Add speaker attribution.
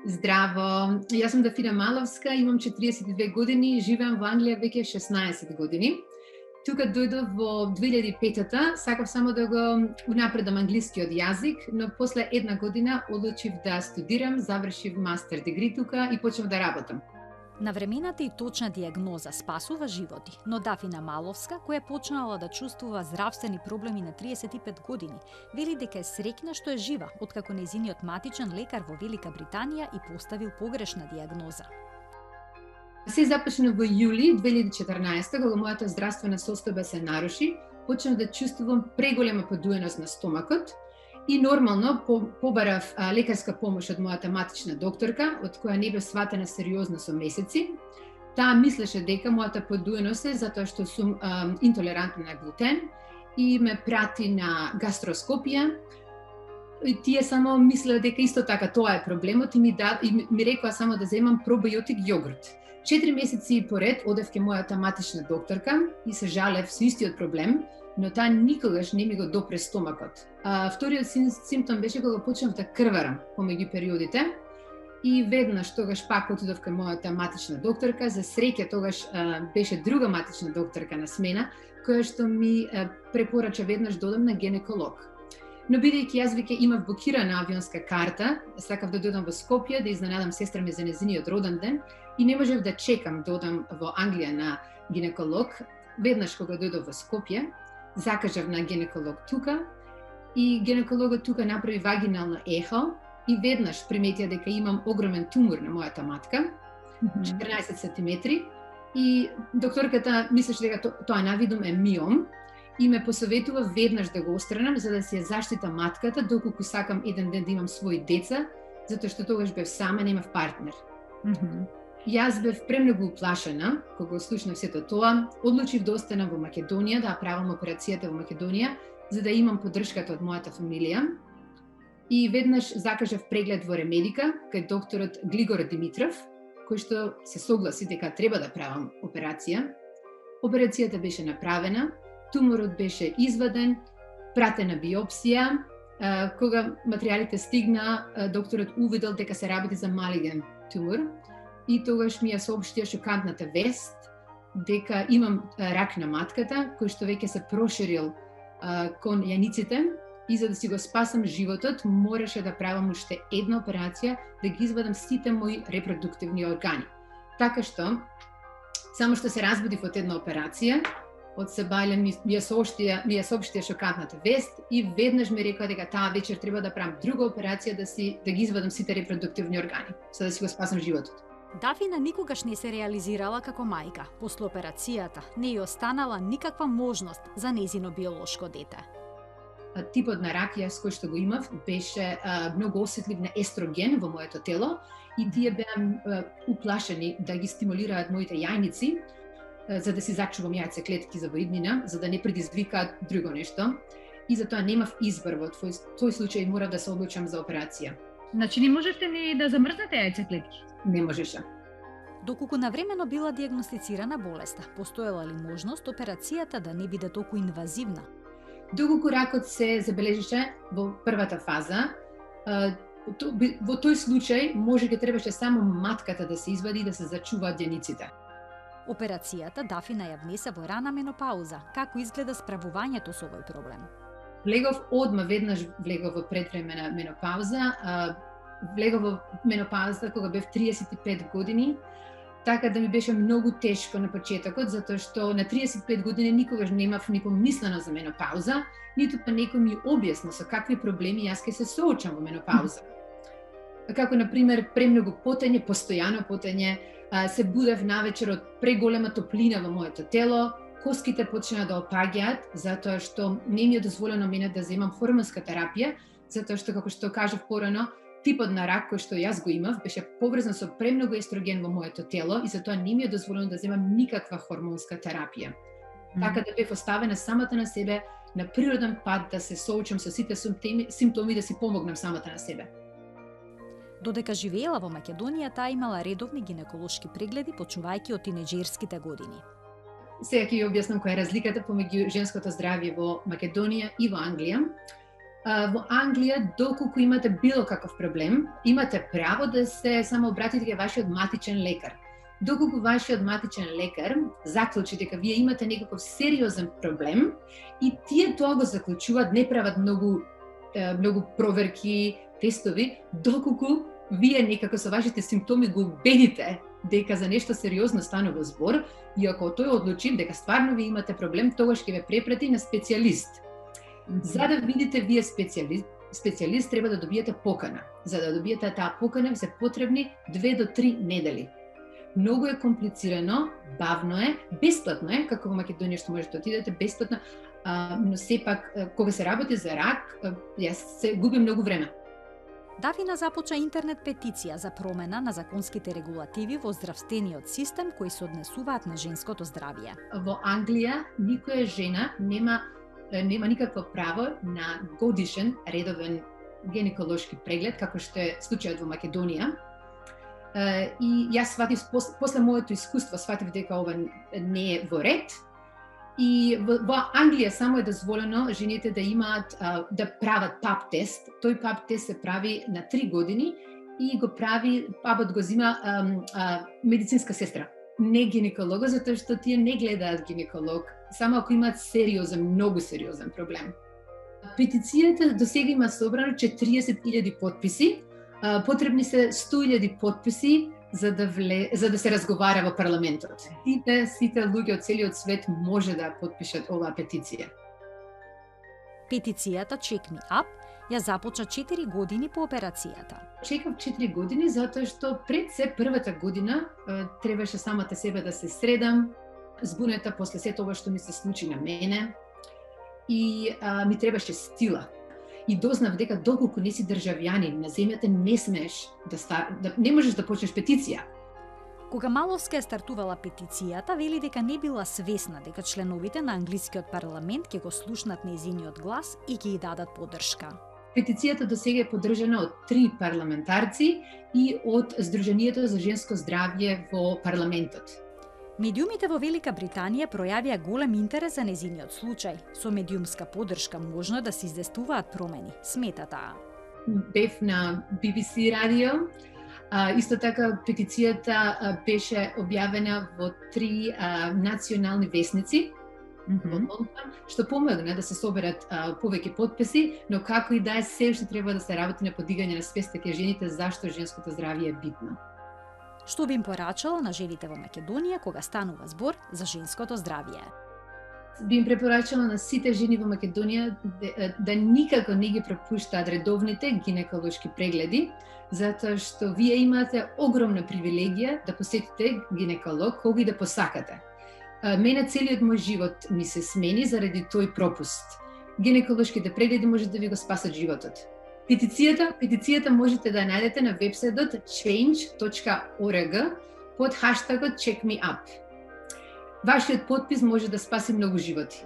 Speaker 1: Здраво, јас сум Дафина Маловска, имам 42 години и живеам во Англија веќе 16 години. Тука дојдов во 2005-та, сакав само да го унапредам англискиот јазик, но после една година одлучив да студирам, завршив мастер дегри тука и почнав да работам.
Speaker 2: Навремената и точна диагноза спасува животи, но Дафина Маловска, која почнала да чувствува здравствени проблеми на 35 години, вели дека е среќна што е жива, откако нејзиниот матичен лекар во Велика Британија и поставил погрешна диагноза.
Speaker 1: Се започна во јули 2014, кога мојата здравствена состојба се наруши, почнав да чувствувам преголема подуеност на стомакот и нормално побарав лекарска помош од мојата матична докторка, од која не бев сватена сериозно со месеци. Таа мислеше дека мојата подуеност е затоа што сум интолерантна на глутен и ме прати на гастроскопија. И тие само мислеле дека исто така тоа е проблемот и ми рекоа само да земам пробиотик јогурт. 4 месеци поред одев ке мојата матична докторка и се жалев со истиот проблем, но таа никогаш не ми го допре стомакот. Вториот симптом беше кога почнав да крварам помеѓу периодите и веднаш тогаш пак отидов кај мојата матична докторка. За среќа тогаш беше друга матична докторка на смена, која што ми препорача веднаш да одам на гинеколог. Но бидејќи јас веќе имав блокирана авионска карта, сакав да дојдам во Скопје да изненадам сестра ми за нејзиниот роден ден и не можев да чекам да одам во Англија на гинеколог. Веднаш кога дојдов во Скопје, закажав на гинеколог тука и гинекологот тука направи вагинална ехо и веднаш приметија дека имам огромен тумор на мојата матка, 14 сантиметри, и докторката мислеше дека тоа навидум е миом и ме посоветува веднаш да го отстранам за да си ја заштита матката доколку сакам еден ден да имам своји деца, затоа што тогаш бев сама, немав партнер. Јас бев премногу уплашена кога слушнав сето тоа, одлучив да останам во Македонија, да правам операцијата во Македонија, за да имам поддршката од мојата фамилија. И веднаш закажав преглед во Ремедика кај докторот Глигор Димитров, кој што се согласи дека треба да правам операција. Операцијата беше направена, туморот беше изваден, пратена биопсија. Кога материјалите стигна, докторот увидел дека се работи за малиген тумор и тогаш ми ја соопштија шокантната вест дека имам рак на матката, кој што веќе се проширил кон јаниците и за да си го спасам животот, мораше да правам уште една операција да ги извадам сите мои репродуктивни органи. Така што, само што се разбудив од една операција, од Себајле ми ја соопштија шокантната вест и веднаш ми рекоа дека таа вечер треба да правам друга операција да ги извадам сите репродуктивни органи, за да си го спасам животот.
Speaker 2: Дафина никогаш не се реализирала како мајка. После операцијата не ја останала никаква можност за нејзино биолошко дете.
Speaker 1: Типот на рак јас кој што го имав беше многу осетлив на естроген во моето тело и тие беа уплашени да ги стимулираат моите јајници за да си зачувам јајцеклетки за во иднина, за да не предизвикаат друго нешто. И затоа немав избор во тој случај, морав да се одлучам за операција.
Speaker 3: Значи не можевте ни да замрзнете јајцеклетки?
Speaker 1: Не можеше.
Speaker 2: Доколку навремено била диагностицирана болеста, постоела ли можност операцијата да не биде толку инвазивна?
Speaker 1: Доколку ракот се забележеше во првата фаза, во тој случај може ќе требаше само матката да се извади и да се зачуваат јаниците.
Speaker 2: Операцијата Дафина ја внесе во рана менопауза. Како изгледа справувањето со овој проблем?
Speaker 1: Веднаш влегов во предвремена менопауза. Влегов во менопауза кога бев 35 години, така да ми беше многу тешко на почетокот, затоа што на 35 години никогаш немав ни помислено за менопауза, ниту па некој ми објасни со какви проблеми јас ќе се соочам во менопауза. Како, например, премногу потење, постојано потење, се будев навечер од преголема топлина во моето тело, коските почнаа да опаѓаат, затоа што не ми е дозволено мене да земам хормонска терапија, затоа што, како што кажав порано, типот на рак кој што јас го имав беше поврзан со премногу естроген во моето тело и затоа не ми е дозволено да земам никаква хормонска терапија. Така да бев оставена самата на себе, на природен пат да се соочам со сите симптоми да си помогнам самата на себе.
Speaker 2: Додека живеела во Македонија, таа имала редовни гинеколошки прегледи, почнувајќи од тинеџерските години.
Speaker 1: Сега ќе ја објаснам која е разликата помеѓу женското здравје во Македонија и во Англија. Во Англија, доколку имате било каков проблем, имате право да се само обратите кај вашиот матичен лекар. Доколку вашиот матичен лекар заклучи дека вие имате некаков сериозен проблем и тие тоа го заклучуваат, не прават многу проверки, тестови, доколку вие некако со вашите симптоми го убедите дека за нешто сериозно станува збор, и ако тој одлучи дека стварно ви имате проблем, тогаш ќе ве препрати на специјалист. За да видите вие специјалист, треба да добиете покана. За да добиете таа покана се потребни 2 до 3 недели. Многу е комплицирано, бавно е, бесплатно е, како во Македонија што можете да отидете бесплатно, но сепак кога се работи за рак, јас се губим многу време.
Speaker 2: Дафина започна интернет петиција за промена на законските регулативи во здравствениот систем кои се однесуваат на женското здравје.
Speaker 1: Во Англија никоја жена нема никакво право на годишен редовен гинеколошки преглед, како што е случајот во Македонија. И јас сватив, после моето искуство, сватив дека ова не е во ред. И во Англија само е дозволено жените да имаат, да прават пап тест. Тој пап тест се прави на 3 години и го прави, папот го зима медицинска сестра, не гинеколога, затоа што тие не гледаат гинеколог, само ако имаат сериозен, многу сериозен проблем. Петицијата досега има собрано 40.000 потписи. Потребни се 100.000 потписи за да се разговара во парламентот. Сите луѓе од целиот свет може да потпишат оваа петиција.
Speaker 2: Петицијата Check Me Up ја започна 4 години по операцијата.
Speaker 1: Чекав 4 години затоа што пред се првата година требаше самата себе да се средам, збунета после се тоа што ми се случи на мене, и ми требаше сила. И дознав дека доколку не си државјанин на земјата, не смееш не можеш да почнеш петиција.
Speaker 2: Кога Маловска е стартувала петицијата, вели дека не била свесна дека членовите на англискиот парламент ќе го слушнат нејзиниот глас и ќе ја дадат поддршка.
Speaker 1: Петицијата досега е поддржана од 3 парламентарци и од Сдруженијето за женско здравје во парламентот.
Speaker 2: Медиумите во Велика Британија пројавија голем интерес за нејзиниот случај. Со медиумска поддршка можно да се издействуваат промени, смета таа.
Speaker 1: Бев на BBC радио. Исто така петицијата беше објавена во 3 национални весници, што помогна да се соберат повеќе потписи, но како и да е, се уште треба да се работи на подигање на свеста кај жените зашто женското здравје е битно.
Speaker 2: Што би им порачала на жените во Македонија кога станува збор за женското здравје?
Speaker 1: Би им препорачала на сите жени во Македонија да никако не ги пропуштаат редовните гинеколошки прегледи, затоа што вие имате огромна привилегија да посетите гинеколог кога и да посакате. Мене целиот мој живот ми се смени заради тој пропуст. Гинеколошките прегледи може да ви го спасат животот. Петицијата можете да ја најдете на вебсајтот change.org под хаштагот Check Me Up. Вашиот потпис може да спаси многу животи.